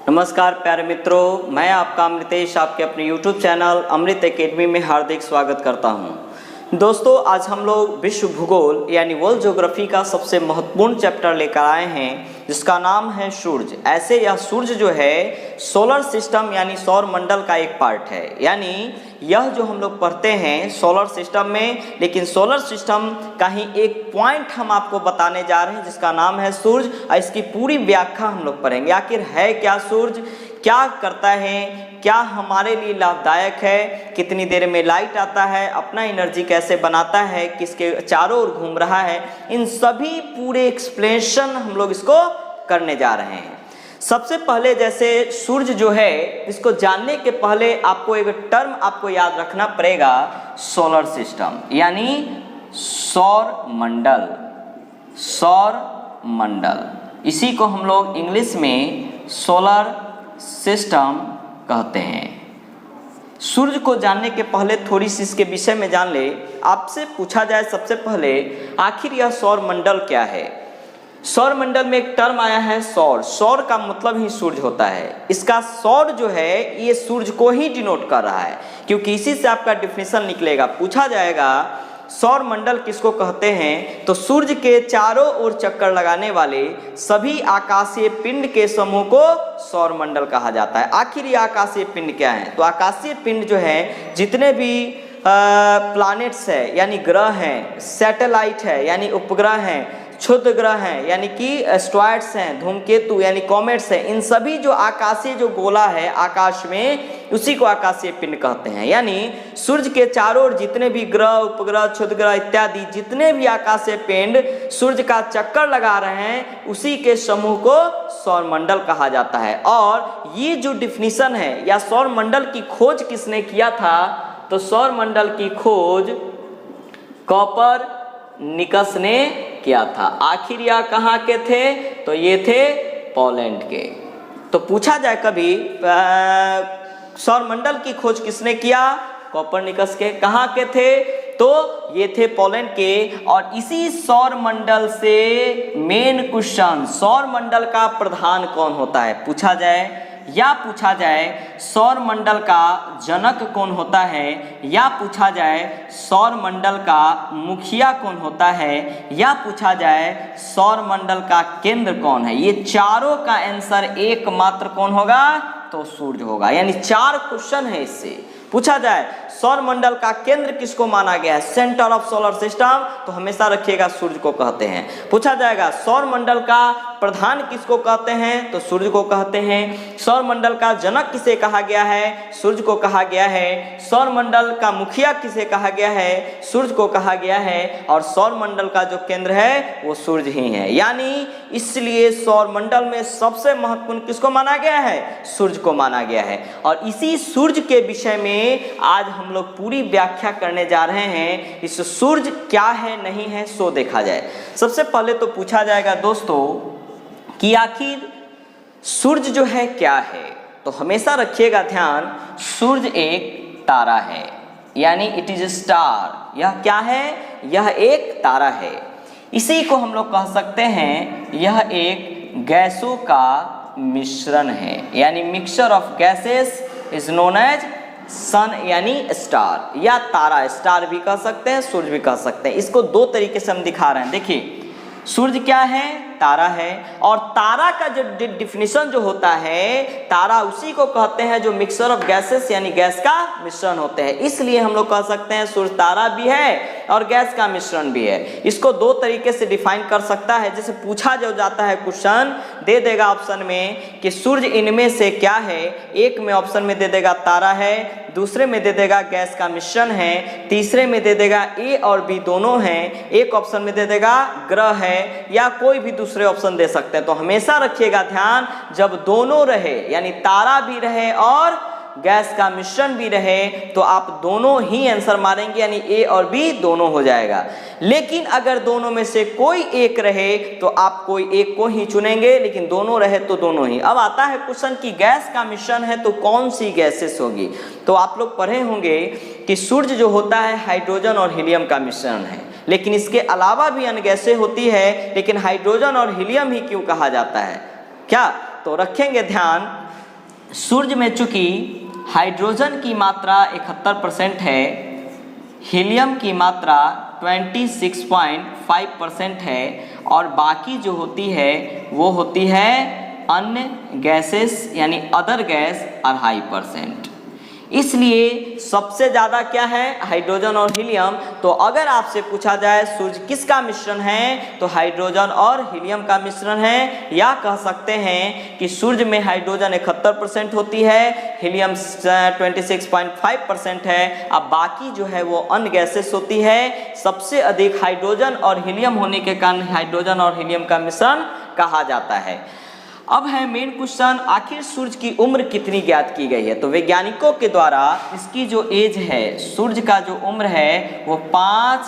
नमस्कार प्यारे मित्रों, मैं आपका अमृतेश आपके अपने YouTube चैनल अमृत एकेडमी में हार्दिक स्वागत करता हूं। दोस्तों, आज हम लोग विश्व भूगोल यानी वर्ल्ड ज्योग्राफी का सबसे महत्वपूर्ण चैप्टर लेकर आए हैं जिसका नाम है सूरज। ऐसे यह सूरज जो है सोलर सिस्टम यानी सौर मंडल का एक पार्ट है। यानी यह जो हम लोग पढ़ते हैं सोलर सिस्टम में, लेकिन सोलर सिस्टम का ही एक पॉइंट हम आपको बताने जा रहे हैं जिसका नाम है सूरज। और इसकी पूरी व्याख्या हम लोग पढ़ेंगे। आखिर है क्या सूरज, क्या करता है, क्या हमारे लिए लाभदायक है, कितनी देर में लाइट आता है, अपना एनर्जी कैसे बनाता है, किसके चारों ओर घूम रहा है, इन सभी पूरे एक्सप्लेनेशन हम लोग इसको करने जा रहे हैं। सबसे पहले जैसे सूरज जो है, इसको जानने के पहले आपको एक टर्म आपको याद रखना पड़ेगा, सोलर सिस्टम यानी सौर मंडल। सौर मंडल, इसी को हम लोग इंग्लिश में सोलर सिस्टम कहते हैं। सूर्य को जानने के पहले थोड़ी सी इसके विषय में जान ले। आपसे पूछा जाए सबसे पहले, आखिर यह सौर मंडल क्या है। सौर मंडल में एक टर्म आया है सौर। सौर का मतलब ही सूर्य होता है। इसका सौर जो है ये सूर्य को ही डिनोट कर रहा है, क्योंकि इसी से आपका डिफिनेशन निकलेगा। पूछा जाएगा सौर मंडल किसको कहते हैं, तो सूर्य के चारों ओर चक्कर लगाने वाले सभी आकाशीय पिंड के समूह को सौर मंडल कहा जाता है। आखिर ये आकाशीय पिंड क्या है, तो आकाशीय पिंड जो है जितने भी प्लैनेट्स है यानी ग्रह हैं, सैटेलाइट है यानी उपग्रह हैं, क्षुद्र ग्रह हैं यानी कि एस्ट्रॉयड्स हैं, धूमकेतु यानी कॉमेट्स हैं, इन सभी जो आकाशीय जो गोला है आकाश में, उसी को आकाशीय पिंड कहते हैं। यानी सूर्य के चारों ओर जितने भी ग्रह, उपग्रह, क्षुद्र ग्रह इत्यादि जितने भी आकाशीय पिंड सूर्य का चक्कर लगा रहे हैं, उसी के समूह को सौर मंडल कहा जाता है। और ये जो डिफिनीशन है या सौर मंडल की खोज किसने किया था, तो सौर मंडल की खोज कोपरनिकस ने किया था। आखिर यह कहाँ के थे, तो ये थे पोलैंड के। तो पूछा जाए कभी सौर मंडल की खोज किसने किया, कोपरनिकस के। कहाँ के थे, तो ये थे पोलैंड के। और इसी सौर मंडल से मेन क्वेश्चन, सौर मंडल का प्रधान कौन होता है पूछा जाए, या पूछा जाए सौर मंडल का जनक कौन होता है, या पूछा जाए सौर मंडल का मुखिया कौन होता है, या पूछा जाए सौर मंडल का केंद्र कौन है। ये चारों का आंसर एकमात्र कौन होगा, तो सूर्य होगा। यानी 4 क्वेश्चन है इससे। पूछा जाए सौर मंडल का केंद्र किसको माना गया है, सेंटर ऑफ सोलर सिस्टम, तो हमेशा रखिएगा सूर्य को कहते हैं। पूछा जाएगा सौर मंडल का प्रधान किसको कहते हैं, तो सूर्य को कहते हैं। सौर मंडल का जनक किसे कहा गया है, सूर्य को कहा गया है। सौर मंडल का मुखिया किसे कहा गया है, सूर्य को कहा गया है। और सौर मंडल का जो केंद्र है वो सूर्य ही है। यानी इसलिए सौर मंडल में सबसे महत्वपूर्ण किसको माना गया है, सूर्य को माना गया है। और इसी सूर्य के विषय में आज हम लोग पूरी व्याख्या करने जा रहे हैं। इस सूर्य क्या है नहीं है सो देखा जाए। सबसे पहले तो पूछा जाएगा दोस्तों कि आखिर सूर्य जो है क्या है, तो हमेशा रखिएगा ध्यान, सूर्य एक तारा है, यानी इट इज ए स्टार। यह क्या है, यह एक तारा है। इसी को हम लोग कह सकते हैं यह एक गैसों का मिश्रण है, यानी mixture of gases is known as sun यानी स्टार, या तारा। स्टार भी कह सकते हैं, सूर्य भी कह सकते हैं। इसको 2 तरीके से हम दिखा रहे हैं। देखिए सूर्य क्या है, तारा है। और तारा का जो डिफिनीशन जो होता है, तारा उसी को कहते हैं जो मिक्सचर ऑफ गैसेस यानी गैस का मिश्रण होते हैं। इसलिए हम लोग कह सकते हैं सूर्य तारा भी है और गैस का मिश्रण भी है। इसको 2 तरीके से डिफाइन कर सकता है। जैसे पूछा जो जाता है क्वेश्चन, दे देगा ऑप्शन में कि सूर्य इनमें से क्या है। एक में ऑप्शन में दे देगा तारा है, दूसरे में दे देगा गैस का मिश्रण है, तीसरे में दे देगा ए और बी दोनों हैं, एक ऑप्शन में दे देगा ग्रह है, या कोई भी दूसरे ऑप्शन दे सकते हैं। तो हमेशा रखिएगा ध्यान, जब दोनों रहे यानी तारा भी रहे और गैस का मिश्रण भी रहे, तो आप दोनों ही आंसर मारेंगे, यानी ए और बी दोनों हो जाएगा। लेकिन अगर दोनों में से कोई एक रहे तो आप कोई एक को ही चुनेंगे, लेकिन दोनों रहे तो दोनों ही। अब आता है क्वेश्चन कि गैस का मिश्रण है तो कौन सी गैसेस होगी। तो आप लोग पढ़े होंगे कि सूर्य जो होता है हाइड्रोजन और हीलियम का मिश्रण है, लेकिन इसके अलावा भी अन्य गैसें होती है, लेकिन हाइड्रोजन और हीलियम ही क्यों कहा जाता है क्या, तो रखेंगे ध्यान सूर्य में चूंकि हाइड्रोजन की मात्रा 71% है, हीलियम की मात्रा 26.5% है और बाकी जो होती है वो होती है अन्य गैसेस यानी अदर गैस 2.5%। इसलिए सबसे ज़्यादा क्या है, हाइड्रोजन और हीलियम। तो अगर आपसे पूछा जाए सूर्य किसका मिश्रण है, तो हाइड्रोजन और हीलियम का मिश्रण है, या कह सकते हैं कि सूर्य में हाइड्रोजन 71% होती है, हीलियम 26.5% है, अब बाकी जो है वो अन्य गैसेस होती है। सबसे अधिक हाइड्रोजन और हीलियम होने के कारण हाइड्रोजन और हीलियम का मिश्रण कहा जाता है। अब है मेन क्वेश्चन, आखिर सूर्य की उम्र कितनी ज्ञात की गई है। तो वैज्ञानिकों के द्वारा इसकी जो एज है, सूर्य का जो उम्र है वो 5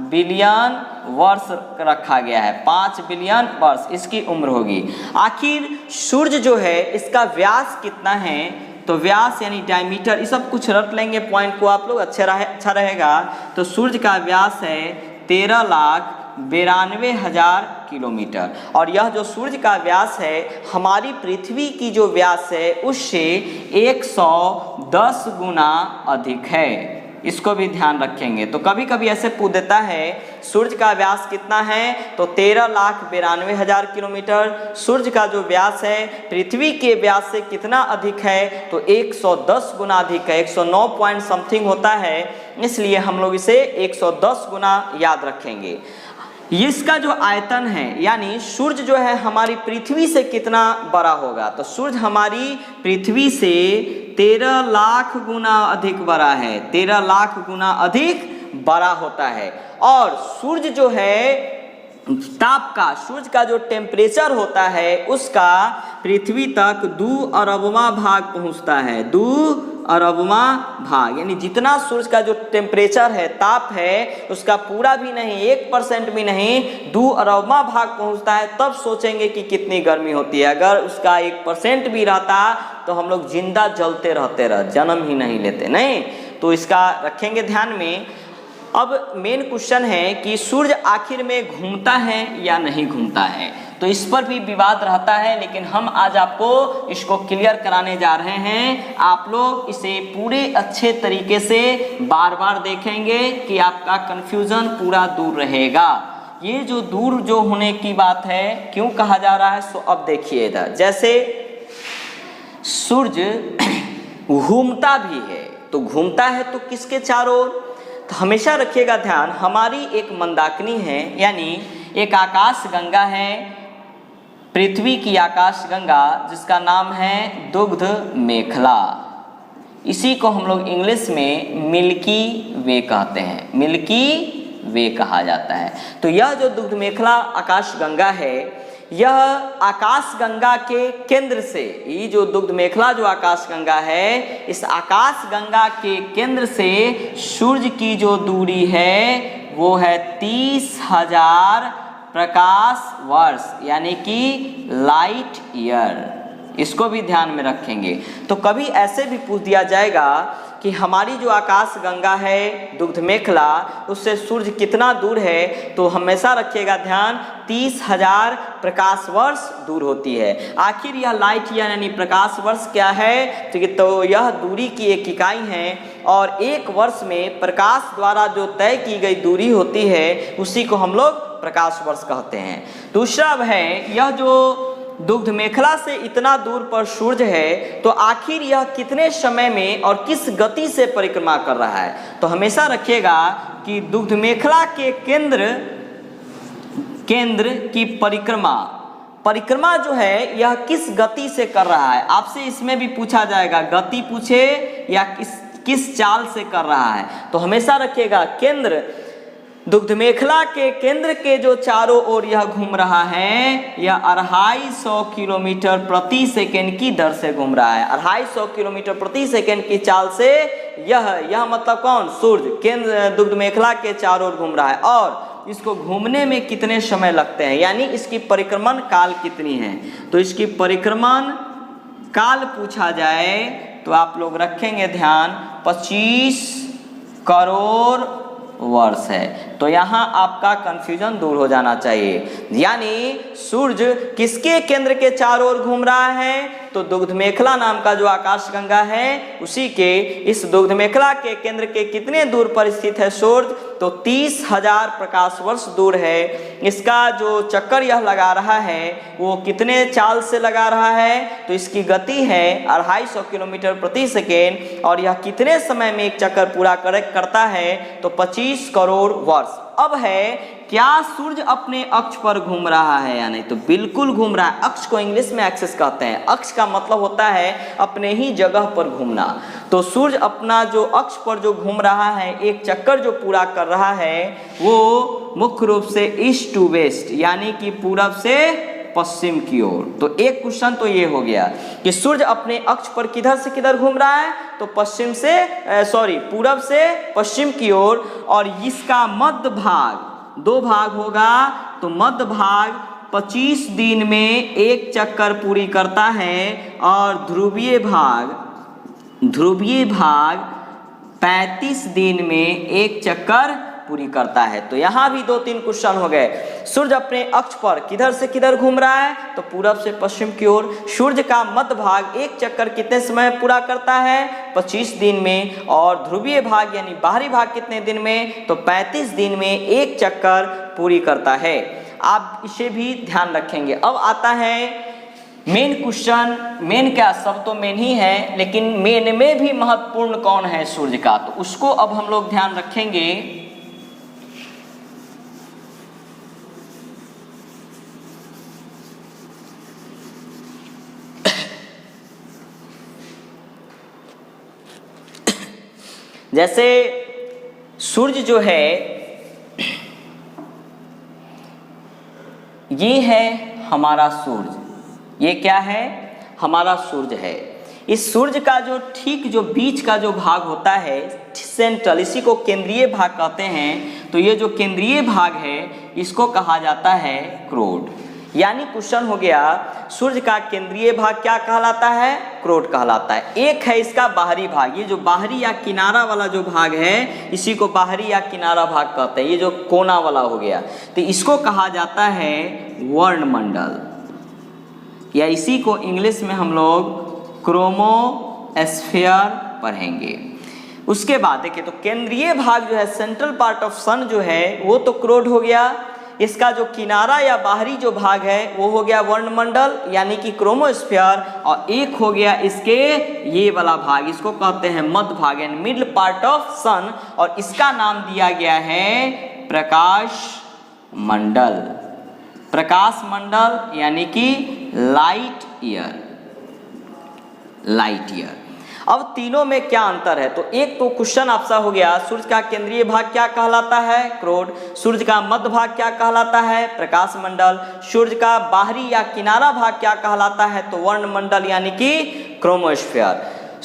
बिलियन वर्ष रखा गया है। 5 बिलियन वर्ष इसकी उम्र होगी। आखिर सूर्य जो है इसका व्यास कितना है, तो व्यास यानी डायमीटर, ये सब कुछ रट लेंगे पॉइंट को आप लोग, अच्छा रहेगा। तो सूर्य का व्यास है 13,92,000 किलोमीटर, और यह जो सूर्य का व्यास है हमारी पृथ्वी की जो व्यास है उससे 110 गुना अधिक है। इसको भी ध्यान रखेंगे। तो कभी कभी ऐसे पूछ देता है सूर्य का व्यास कितना है, तो 13,92,000 किलोमीटर। सूर्य का जो व्यास है पृथ्वी के व्यास से कितना अधिक है, तो 110 गुना अधिक है। 109 पॉइंट समथिंग होता है, इसलिए हम लोग इसे 110 गुना याद रखेंगे। इसका जो आयतन है यानी सूर्य जो है हमारी पृथ्वी से कितना बड़ा होगा, तो सूर्य हमारी पृथ्वी से 13 लाख गुना अधिक बड़ा है। 13 लाख गुना अधिक बड़ा होता है। और सूर्य जो है ताप का, सूर्य का जो टेम्परेचर होता है उसका पृथ्वी तक 2 अरबवां भाग पहुंचता है। 2 अरबवां भाग यानी जितना सूर्य का जो टेम्परेचर है, ताप है, उसका पूरा भी नहीं, 1% भी नहीं, 2 अरबवां भाग पहुंचता है। तब सोचेंगे कि कितनी गर्मी होती है। अगर उसका 1% भी रहता तो हम लोग जिंदा जलते रहते, जन्म ही नहीं लेते, नहीं। तो इसका रखेंगे ध्यान में। अब मेन क्वेश्चन है कि सूर्य आखिर में घूमता है या नहीं घूमता है, तो इस पर भी विवाद रहता है, लेकिन हम आज आपको इसको क्लियर कराने जा रहे हैं। आप लोग इसे पूरे अच्छे तरीके से बार बार देखेंगे कि आपका कंफ्यूजन पूरा दूर रहेगा। ये जो दूर जो होने की बात है क्यों कहा जा रहा है, सो अब देखिए इधर, जैसे सूर्य घूमता भी है, तो घूमता है तो किसके चारों ओर, तो हमेशा रखिएगा ध्यान, हमारी एक मंदाकिनी है यानी एक आकाश गंगा है, पृथ्वी की आकाश गंगा, जिसका नाम है दुग्ध मेखला। इसी को हम लोग इंग्लिश में मिल्की वे कहते हैं, मिल्की वे कहा जाता है। तो यह जो दुग्ध मेखला आकाश गंगा है, यह आकाश गंगा के केंद्र से, ये जो दुग्ध मेखला जो आकाश गंगा है, इस आकाश गंगा के केंद्र से सूर्य की जो दूरी है वो है 30,000 प्रकाश वर्ष यानी कि लाइट ईयर। इसको भी ध्यान में रखेंगे। तो कभी ऐसे भी पूछ दिया जाएगा कि हमारी जो आकाश गंगा है दुग्ध मेखला, उससे सूर्य कितना दूर है, तो हमेशा रखिएगा ध्यान 30,000 प्रकाश वर्ष दूर होती है। आखिर यह लाइट ईयर यानी प्रकाश वर्ष क्या है, तो यह दूरी की एक इकाई है, और एक वर्ष में प्रकाश द्वारा जो तय की गई दूरी होती है उसी को हम लोग प्रकाश वर्ष कहते हैं। दूसरा है, यह जो दुग्ध मेखला से इतना दूर पर सूर्य है, तो आखिर यह कितने समय में और किस गति से परिक्रमा कर रहा है, तो हमेशा रखिएगा कि दुग्ध मेखला के केंद्र की परिक्रमा जो है यह किस गति से कर रहा है। आपसे इसमें भी पूछा जाएगा, गति पूछे या किस चाल से कर रहा है, तो हमेशा रखिएगा केंद्र, दुग्ध मेखला के केंद्र के जो चारों ओर यह घूम रहा है, यह 250 किलोमीटर प्रति सेकंड की दर से घूम रहा है। 250 किलोमीटर प्रति सेकंड की चाल से यह मतलब कौन, सूर्य केंद्र दुग्ध मेखला के चारों ओर घूम रहा है। और इसको घूमने में कितने समय लगते हैं, यानी इसकी परिक्रमण काल कितनी है, तो इसकी परिक्रमण काल पूछा जाए तो आप लोग रखेंगे ध्यान 25 करोड़ वर्ष है। तो यहाँ आपका कंफ्यूजन दूर हो जाना चाहिए। यानी सूर्य किसके केंद्र के चारों ओर घूम रहा है? तो दुग्ध मेखला नाम का जो आकाशगंगा है उसी के, इस दुग्ध मेखला के केंद्र के कितने दूर पर स्थित है सूर्य? तो 30,000 प्रकाश वर्ष दूर है। इसका जो चक्कर यह लगा रहा है वो कितने चाल से लगा रहा है? तो इसकी गति है 250 किलोमीटर प्रति सेकेंड, और यह कितने समय में एक चक्कर पूरा करता है? तो 25 करोड़ वर्ष। अब है, क्या सूर्य अपने अक्ष पर घूम रहा है या नहीं? तो बिल्कुल घूम रहा है। अक्ष को इंग्लिश में एक्सिस कहते हैं। अक्ष का मतलब होता है अपने ही जगह पर घूमना। तो सूर्य अपना जो अक्ष पर जो घूम रहा है, एक चक्कर जो पूरा कर रहा है, वो मुख्य रूप से ईस्ट टू वेस्ट यानी कि पूरब से पश्चिम की ओर। तो एक क्वेश्चन तो ये हो गया कि सूर्य अपने अक्ष पर किधर से किधर घूम रहा है? तो पूरब से पश्चिम की ओर। और इसका मध्य भाग, 2 भाग होगा, तो मध्य भाग 25 दिन में एक चक्कर पूरी करता है, और ध्रुवीय भाग 35 दिन में एक चक्कर पूरी करता है। तो यहाँ भी 2-3 क्वेश्चन हो गए। सूर्य अपने अक्ष पर किधर से किधर घूम रहा है? तो पूरब से पश्चिम की ओर। सूर्य का मध्य भाग एक चक्कर कितने समय पूरा करता है? 25 दिन में। और ध्रुवीय भाग यानी बाहरी भाग कितने दिन में? तो 35 दिन में एक चक्कर पूरी करता है। आप इसे भी ध्यान रखेंगे। अब आता है मेन क्वेश्चन। मेन क्या, सब तो मेन ही है, लेकिन मेन में भी महत्वपूर्ण कौन है? सूर्य का। तो उसको अब हम लोग ध्यान रखेंगे। जैसे सूर्य जो है, ये है हमारा सूर्य। ये क्या है? हमारा सूर्य है। इस सूर्य का जो ठीक जो बीच का जो भाग होता है, सेंट्रल, इसी को केंद्रीय भाग कहते हैं। तो ये जो केंद्रीय भाग है इसको कहा जाता है क्रोड। यानी क्वेश्चन हो गया, सूर्य का केंद्रीय भाग क्या कहलाता है? क्रोड कहलाता है। एक है इसका बाहरी भाग, ये जो बाहरी या किनारा वाला जो भाग है इसी को बाहरी या किनारा भाग कहते हैं। ये जो कोना वाला हो गया, तो इसको कहा जाता है वर्णमंडल, या इसी को इंग्लिश में हम लोग क्रोमोस्फीयर पढ़ेंगे। उसके बाद देखिए, तो केंद्रीय भाग जो है, सेंट्रल पार्ट ऑफ सन जो है, वो तो क्रोड हो गया। इसका जो किनारा या बाहरी जो भाग है वो हो गया वर्णमंडल यानी कि क्रोमोस्फीयर। और एक हो गया इसके ये वाला भाग, इसको कहते हैं मध्य भाग यानी मिडल पार्ट ऑफ सन, और इसका नाम दिया गया है प्रकाश मंडल। प्रकाश मंडल यानी कि लाइट ईयर। अब तीनों में क्या अंतर है? तो एक तो क्वेश्चन आपसा हो गया, सूर्य का केंद्रीय भाग क्या कहलाता है? क्रोड। सूर्य का मध्य भाग क्या कहलाता है? प्रकाश मंडल। सूर्य का बाहरी या किनारा भाग क्या कहलाता है? तो वर्णमंडल यानी कि क्रोमोस्फीयर।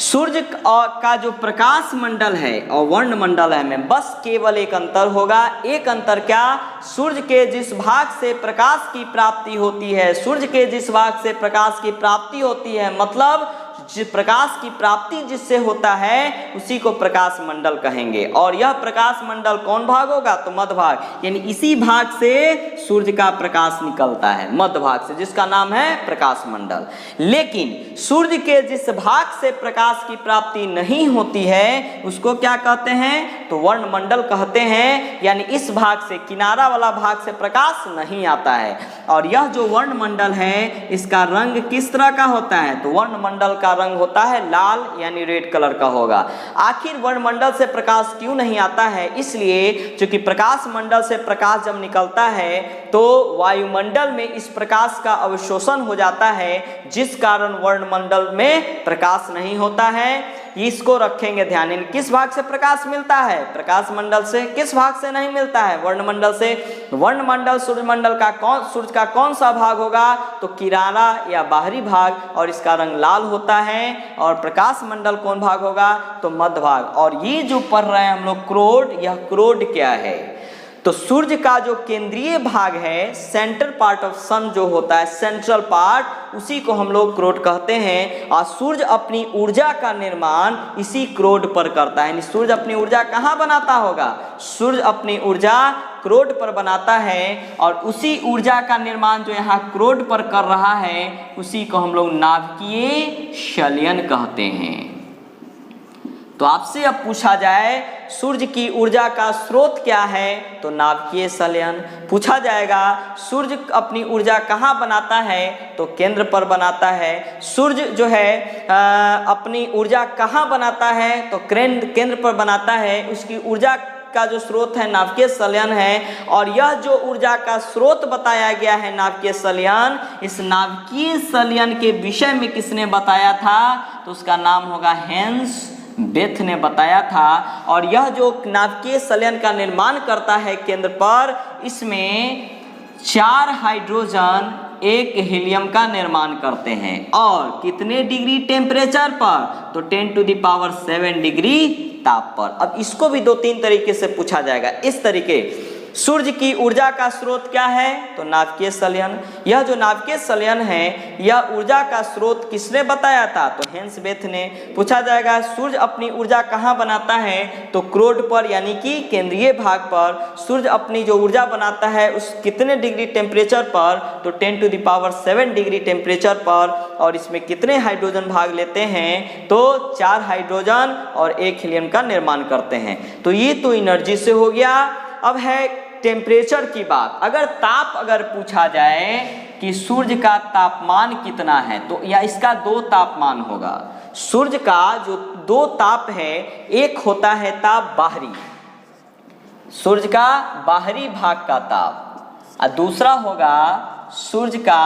सूर्य का जो प्रकाश मंडल है और वर्णमंडल है में बस केवल एक अंतर होगा। एक अंतर क्या? सूर्य के जिस भाग से प्रकाश की प्राप्ति होती है, सूर्य के जिस भाग से प्रकाश की प्राप्ति होती है, मतलब प्रकाश की प्राप्ति जिससे होता है उसी को प्रकाश मंडल कहेंगे। और यह प्रकाश मंडल कौन भाग होगा? तो मध्य भाग, यानी इसी भाग से सूर्य का प्रकाश निकलता है, मध्य भाग से, जिसका नाम है प्रकाश मंडल। लेकिन सूर्य के जिस भाग से प्रकाश की प्राप्ति नहीं होती है उसको क्या कहते हैं? तो वर्णमंडल कहते हैं। यानी इस भाग से, किनारा वाला भाग से प्रकाश नहीं आता है। और यह जो वर्णमंडल है इसका रंग किस तरह का होता है? तो वर्णमंडल का रंग होता है लाल यानी रेड कलर का होगा। आखिर वर्णमंडल से प्रकाश क्यों नहीं आता है? इसलिए क्योंकि प्रकाश मंडल से प्रकाश जब निकलता है तो वायुमंडल में इस प्रकाश का अवशोषण हो जाता है, जिस कारण वर्णमंडल में प्रकाश नहीं होता है। इसको रखेंगे ध्यान। किस भाग से प्रकाश मिलता है? प्रकाश मंडल से। किस भाग से नहीं मिलता है? वर्णमंडल से। वर्णमंडल सूर्यमंडल का सूर्य का कौन सा भाग होगा? तो किनारा या बाहरी भाग, और इसका रंग लाल होता है। और प्रकाश मंडल कौन भाग होगा? तो मध्य भाग। और ये जो पढ़ रहे हैं हम लोग क्रोड, यह क्रोड क्या है? तो सूर्य का जो केंद्रीय भाग है, सेंटर पार्ट ऑफ सन जो होता है, सेंट्रल पार्ट, उसी को हम लोग क्रोड कहते हैं। और सूर्य अपनी ऊर्जा का निर्माण इसी क्रोड पर करता है। यानी सूर्य अपनी ऊर्जा कहाँ बनाता होगा? सूर्य अपनी ऊर्जा क्रोड पर बनाता है, और उसी ऊर्जा का निर्माण जो यहाँ क्रोड पर कर रहा है, उसी को हम लोग नाभिकीय संलयन कहते हैं। तो आपसे अब पूछा जाए सूर्य की ऊर्जा का स्रोत क्या है, तो नाभिकीय संलयन। पूछा जाएगा सूर्य अपनी ऊर्जा कहाँ बनाता है, तो केंद्र पर बनाता है। सूर्य जो है अपनी ऊर्जा कहाँ बनाता है, तो केंद्र पर बनाता है। उसकी ऊर्जा का जो स्रोत है नाभिकीय संलयन है। और यह जो ऊर्जा का स्रोत बताया गया है नाभिकीय संलयन, इस नाभिकीय संलयन के विषय में किसने बताया था, तो उसका नाम होगा हेंस बेथ ने बताया था। और यह जो नाभिकीय संलयन का निर्माण करता है केंद्र पर, इसमें 4 हाइड्रोजन 1 हीलियम का निर्माण करते हैं। और कितने डिग्री टेम्परेचर पर, तो 10⁷ डिग्री ताप पर। अब इसको भी 2-3 तरीके से पूछा जाएगा। इस तरीके, सूर्य की ऊर्जा का स्रोत क्या है, तो नाभिकीय संलयन। यह जो नाभिकीय संलयन है, यह ऊर्जा का स्रोत किसने बताया था, तो हेंस बेथ ने। पूछा जाएगा सूर्य अपनी ऊर्जा कहाँ बनाता है, तो क्रोड पर, यानी कि केंद्रीय भाग पर। सूर्य अपनी जो ऊर्जा बनाता है उस कितने डिग्री टेम्परेचर पर, तो 10⁷ डिग्री टेम्परेचर पर। और इसमें कितने हाइड्रोजन भाग लेते हैं, तो 4 हाइड्रोजन और 1 हीलियम का निर्माण करते हैं। तो ये तो एनर्जी से हो गया। अब है टेम्परेचर की बात। अगर अगर पूछा जाए कि सूर्य का तापमान कितना है, तो या इसका 2 तापमान होगा। सूर्य का जो 2 ताप है, एक होता है ताप बाहरी, सूर्य का बाहरी भाग का ताप, और दूसरा होगा सूर्य का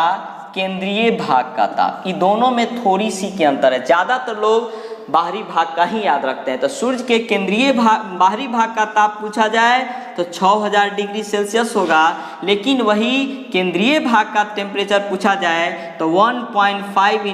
केंद्रीय भाग का ताप। ये दोनों में थोड़ी सी के अंतर है। ज़्यादातर लोग बाहरी भाग का ही याद रखते हैं। तो सूर्य के केंद्रीय भाग, बाहरी भाग का ताप पूछा जाए तो 6000 डिग्री सेल्सियस होगा। लेकिन वही केंद्रीय भाग का टेम्परेचर पूछा जाए तो 1.5 ×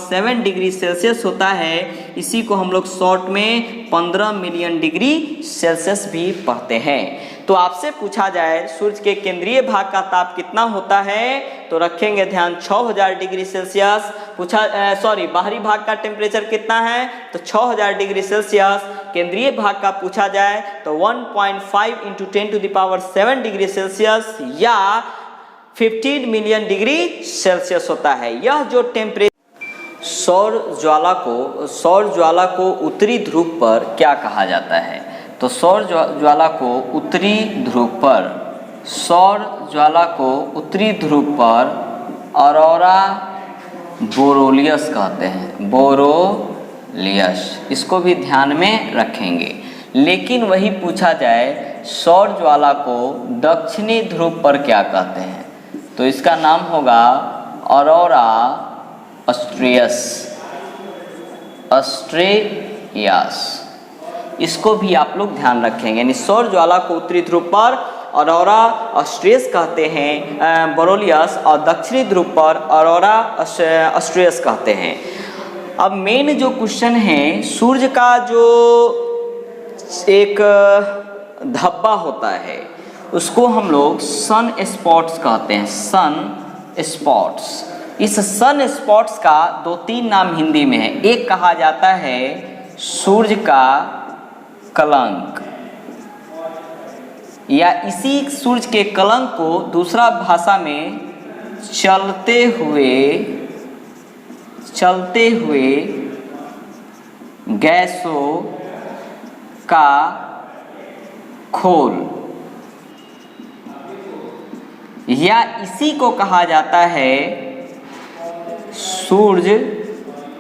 10⁷ डिग्री सेल्सियस होता है। इसी को हम लोग शॉर्ट में 15 मिलियन डिग्री सेल्सियस भी पढ़ते हैं। तो आपसे पूछा जाए सूर्य के केंद्रीय भाग का ताप कितना होता है, तो रखेंगे ध्यान 6000 डिग्री सेल्सियस। बाहरी भाग का टेम्परेचर कितना है, तो 6000 डिग्री सेल्सियस। केंद्रीय भाग का पूछा जाए तो 1.5 × 10⁷ डिग्री सेल्सियस या 15 मिलियन डिग्री सेल्सियस होता है। यह जो टेम्परेचर सौर ज्वाला को उत्तरी ध्रुव पर क्या कहा जाता है, तो सौर ज्वाला को उत्तरी ध्रुव पर ऑरोरा बोरोलियस कहते हैं, बोरोलियस। इसको भी ध्यान में रखेंगे। लेकिन वही पूछा जाए सौर ज्वाला को दक्षिणी ध्रुव पर क्या कहते हैं, तो इसका नाम होगा ऑरोरा ऑस्ट्रेलियास। इसको भी आप लोग ध्यान रखेंगे। यानी सौर ज्वाला को उत्तरी ध्रुव पर ऑरोरा ऑस्ट्रेलियस कहते हैं, बोरोलियस, और दक्षिणी ध्रुव पर ऑरोरा ऑस्ट्रेलियस कहते हैं। अब मेन जो क्वेश्चन है, सूर्य का जो एक धब्बा होता है उसको हम लोग सन स्पॉट्स कहते हैं, सन स्पॉट्स। इस सन स्पॉट्स का 2-3 नाम हिंदी में है। एक कहा जाता है सूर्य का कलंक, या इसी सूर्य के कलंक को दूसरा भाषा में चलते हुए गैसों का खोल, या इसी को कहा जाता है सूर्य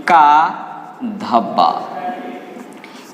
का धब्बा।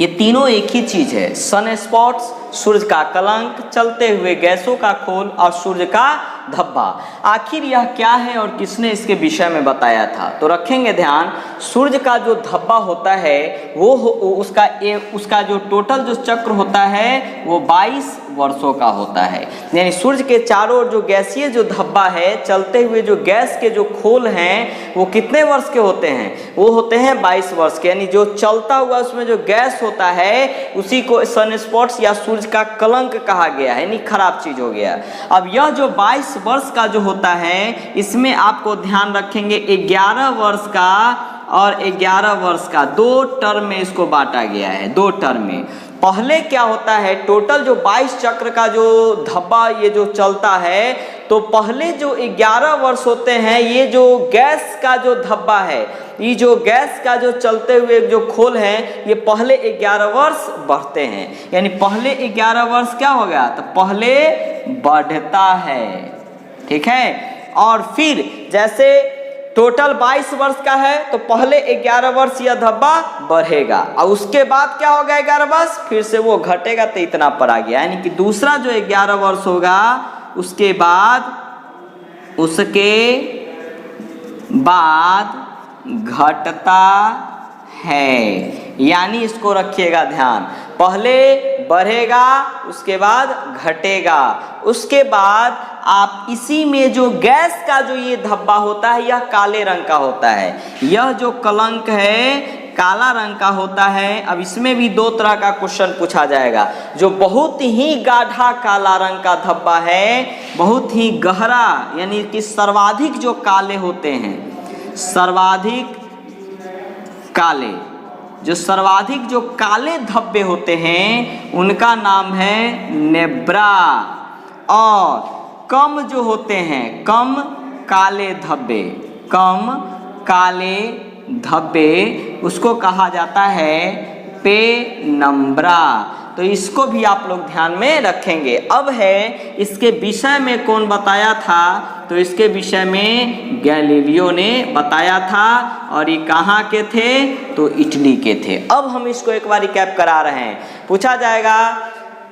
ये तीनों एक ही चीज है। सन स्पॉट्स, सूर्य का कलंक, चलते हुए गैसों का खोल और सूर्य का धब्बा। आखिर यह क्या है और किसने इसके विषय में बताया था? तो रखेंगे ध्यान, सूर्य का जो धब्बा होता है वो उसका जो टोटल जो चक्र होता है वो 22 वर्षों का होता है। यानी सूर्य के चारों ओर जो गैसीय जो धब्बा है, चलते हुए जो गैस के जो खोल हैं वो कितने वर्ष के होते हैं? वो होते हैं 22 वर्ष के। यानी जो चलता हुआ उसमें जो गैस होता है उसी को सनस्पॉट्स या सूर्य का कलंक कहा गया है, यानी खराब चीज हो गया। अब यह जो 22 वर्ष का जो होता है इसमें आपको ध्यान रखेंगे 11 वर्ष का और 11 वर्ष का 2 टर्म में इसको बांटा गया है, 2 टर्म में। पहले क्या होता है, टोटल जो 22 चक्र का जो धब्बा ये जो चलता है, तो पहले जो 11 वर्ष होते हैं ये जो गैस का जो धब्बा है, ये जो गैस का जो चलते हुए जो खोल है, ये पहले 11 वर्ष बढ़ते हैं। यानी पहले 11 वर्ष क्या हो गया, तो पहले बढ़ता है, ठीक है। और फिर जैसे टोटल 22 वर्ष का है तो पहले 11 वर्ष यह धब्बा बढ़ेगा और उसके बाद क्या होगा 11 वर्ष, फिर से वो घटेगा तो इतना पर आ गया। यानी कि दूसरा जो 11 वर्ष होगा उसके बाद घटता है। यानी इसको रखिएगा ध्यान, पहले बढ़ेगा उसके बाद घटेगा, उसके बाद आप इसी में जो गैस का जो ये धब्बा होता है यह काले रंग का होता है। यह जो कलंक है काला रंग का होता है। अब इसमें भी 2 तरह का क्वेश्चन पूछा जाएगा। जो बहुत ही गाढ़ा काला रंग का धब्बा है, बहुत ही गहरा, यानी कि सर्वाधिक जो काले होते हैं, सर्वाधिक काले, जो सर्वाधिक जो काले धब्बे होते हैं उनका नाम है नेब्रा। और कम जो होते हैं, कम काले धब्बे उसको कहा जाता है पेनम्ब्रा। तो इसको भी आप लोग ध्यान में रखेंगे। अब है इसके विषय में कौन बताया था, तो इसके विषय में गैलीलियो ने बताया था और ये कहाँ के थे, तो इटली के थे। अब हम इसको एक बार रिकैप करा रहे हैं। पूछा जाएगा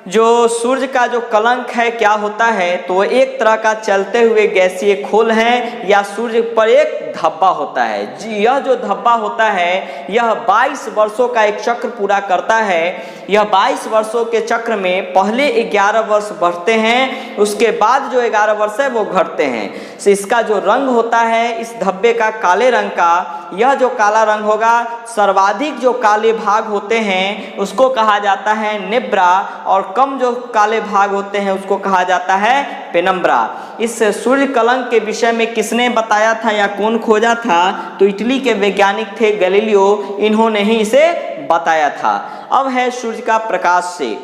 जो सूर्य का जो कलंक है क्या होता है, तो एक तरह का चलते हुए गैसीय खोल है या सूर्य पर एक धब्बा होता है। जी, यह जो धब्बा होता है यह 22 वर्षों का एक चक्र पूरा करता है। यह 22 वर्षों के चक्र में पहले 11 वर्ष बढ़ते हैं, उसके बाद जो 11 वर्ष है वो घटते हैं। तो इसका जो रंग होता है इस धब्बे का काले रंग का, यह जो काला रंग होगा, सर्वाधिक जो काले भाग होते हैं उसको कहा जाता है नेब्रा और कम जो काले भाग होते हैं उसको कहा जाता है पेनम्ब्रा। इस सूर्य कलंक के विषय में किसने बताया था या कौन खोजा था, तो इटली के वैज्ञानिक थे गैलीलियो, इन्होंने ही इसे बताया था। अब है सूर्य का प्रकाश से।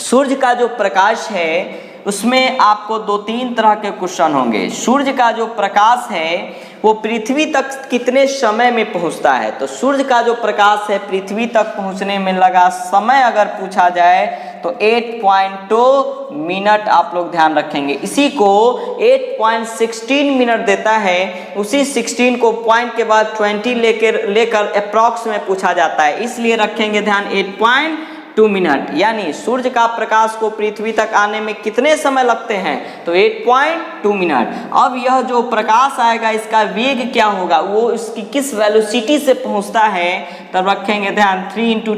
सूर्य का जो प्रकाश है उसमें आपको 2-3 तरह के क्वेश्चन होंगे। सूर्य का जो प्रकाश है वो पृथ्वी तक कितने समय में पहुंचता है, तो सूर्य का जो प्रकाश है पृथ्वी तक पहुंचने में लगा समय अगर पूछा जाए तो 8.2 मिनट आप लोग ध्यान रखेंगे। इसी को 8.16 मिनट देता है, उसी 16 को पॉइंट के बाद 20 लेकर अप्रॉक्स में पूछा जाता है, इसलिए रखेंगे ध्यान 8.2 मिनट। यानी सूर्य का प्रकाश को पृथ्वी तक आने में कितने समय लगते हैं, तो 8.2 मिनट। अब यह जो प्रकाश आएगा इसका वेग क्या होगा, वो इसकी किस वेलोसिटी से पहुंचता है, तब रखेंगे ध्यान 3 ×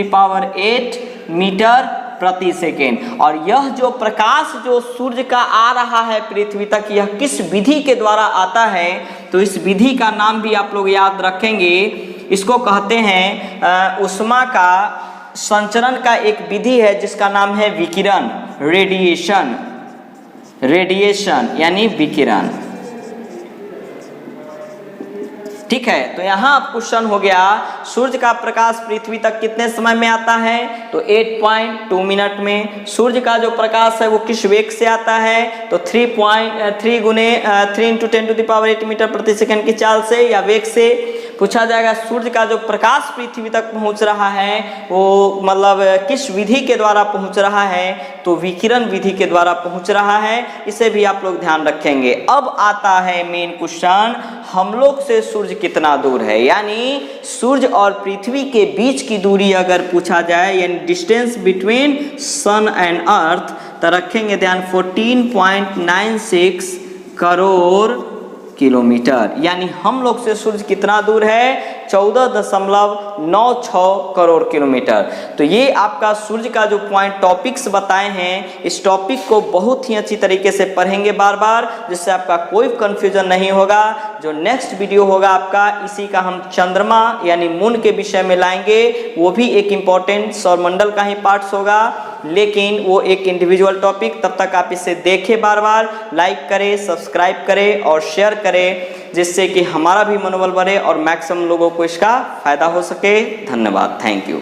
10⁸ मीटर प्रति सेकेंड। और यह जो प्रकाश जो सूर्य का आ रहा है पृथ्वी तक, यह किस विधि के द्वारा आता है, तो इस विधि का नाम भी आप लोग याद रखेंगे। इसको कहते हैं ऊष्मा का संचरण का एक विधि है जिसका नाम है विकिरण, रेडिएशन यानी विकिरण। ठीक है, तो यहाँ क्वेश्चन हो गया सूर्य का प्रकाश पृथ्वी तक कितने समय में आता है, तो 8.2 मिनट में। सूर्य का जो प्रकाश है वो किस वेग से आता है, तो 3 × 10⁸ मीटर प्रति सेकंड की चाल से या वेग से पूछा जाएगा। सूर्य का जो प्रकाश पृथ्वी तक पहुंच रहा है वो मतलब किस विधि के द्वारा पहुंच रहा है, तो विकिरण विधि के द्वारा पहुंच रहा है, इसे भी आप लोग ध्यान रखेंगे। अब आता है मेन क्वेश्चन, हम लोग से सूर्य कितना दूर है, यानी सूर्य और पृथ्वी के बीच की दूरी अगर पूछा जाए, यानी distance between sun and earth, तो रखेंगे ध्यान 14.96 करोड़ किलोमीटर, यानी हम लोग से सूर्य कितना दूर है? 14.96 करोड़ किलोमीटर। तो ये आपका सूर्य का जो पॉइंट टॉपिक्स बताए हैं, इस टॉपिक को बहुत ही अच्छी तरीके से पढ़ेंगे बार बार, जिससे आपका कोई कंफ्यूजन नहीं होगा। जो नेक्स्ट वीडियो होगा आपका, इसी का हम चंद्रमा यानी मून के विषय में लाएंगे। वो भी एक इम्पॉर्टेंट सौरमंडल का ही पार्ट्स होगा, लेकिन वो एक इंडिविजुअल टॉपिक। तब तक आप इसे देखें बार बार, लाइक करें, सब्सक्राइब करें और शेयर करें, जिससे कि हमारा भी मनोबल बढ़े और मैक्सिमम लोगों को इसका फायदा हो सके। धन्यवाद, थैंक यू।